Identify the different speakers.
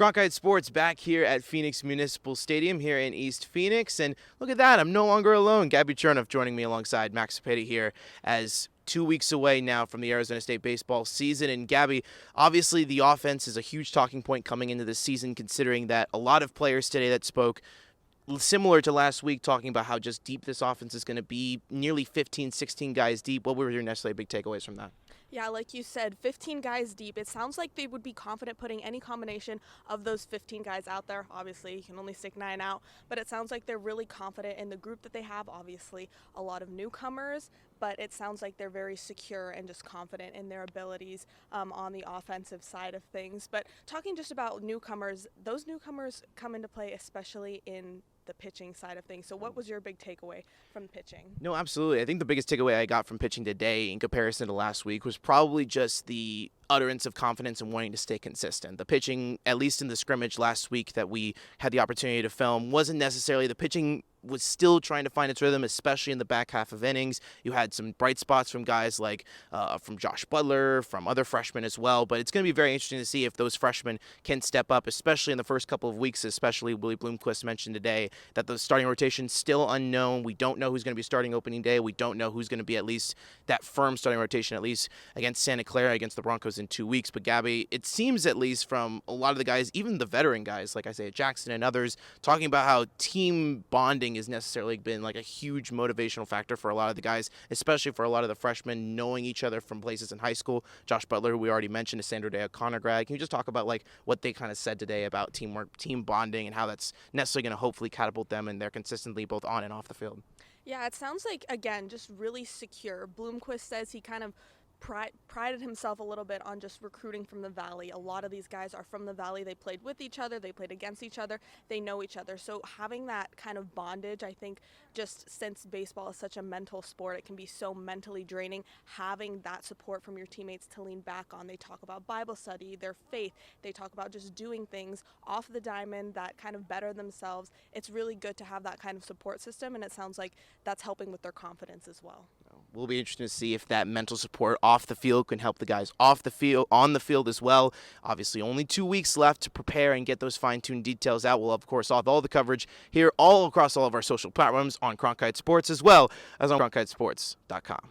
Speaker 1: Cronkite Sports back here at Phoenix Municipal Stadium here in East Phoenix. And look at that, I'm no longer alone. Gabby Chernoff joining me alongside Max Petty here as 2 weeks away now from the Arizona State baseball season. And Gabby, obviously the offense is a huge talking point coming into this season, considering that a lot of players today that spoke similar to last week, talking about how just deep this offense is going to be, nearly 15, 16 guys deep. What were your necessarily big takeaways from that?
Speaker 2: Yeah, like you said, 15 guys deep. It sounds like they would be confident putting any combination of those 15 guys out there. Obviously, you can only stick 9 out, but it sounds like they're really confident in the group that they have. Obviously, a lot of newcomers, but it sounds like they're very secure and just confident in their abilities on the offensive side of things. But talking just about newcomers, those newcomers come into play especially in the pitching side of things. So what was your big takeaway from pitching?
Speaker 1: No, absolutely. I think the biggest takeaway I got from pitching today in comparison to last week was probably just the utterance of confidence and wanting to stay consistent. The pitching, at least in the scrimmage last week that we had the opportunity to film, wasn't necessarily the pitching was still trying to find its rhythm, especially in the back half of innings. You had some bright spots from guys like from Josh Butler, from other freshmen as well. But it's going to be very interesting to see if those freshmen can step up, especially in the first couple of weeks, especially Willie Bloomquist mentioned today that the starting rotation is still unknown. We don't know who's going to be starting opening day. We don't know who's going to be at least that firm starting rotation, at least against Santa Clara, against the Broncos in 2 weeks. But Gabby, it seems at least from a lot of the guys, even the veteran guys, like I say, Jackson and others, talking about how team bonding has necessarily been like a huge motivational factor for a lot of the guys, especially for a lot of the freshmen knowing each other from places in high school. Josh Butler, who we already mentioned, a Sandro Day O'Connor grad. Can you just talk about like what they kind of said today about teamwork, team bonding, and how that's necessarily going to hopefully catapult them and their consistently both on and off the field?
Speaker 2: Yeah, it sounds like, again, just really secure. Bloomquist says he kind of prided himself a little bit on just recruiting from the Valley. A lot of these guys are from the Valley. They played with each other. They played against each other. They know each other. So having that kind of bondage, I think just since baseball is such a mental sport, it can be so mentally draining. Having that support from your teammates to lean back on. They talk about Bible study, their faith. They talk about just doing things off the diamond that kind of better themselves. It's really good to have that kind of support system, and it sounds like that's helping with their confidence as well.
Speaker 1: We'll be interested to see if that mental support off the field can help the guys off the field, on the field as well. Obviously, only 2 weeks left to prepare and get those fine-tuned details out. We'll, of course, have all the coverage here all across all of our social platforms on Cronkite Sports as well as on CronkiteSports.com.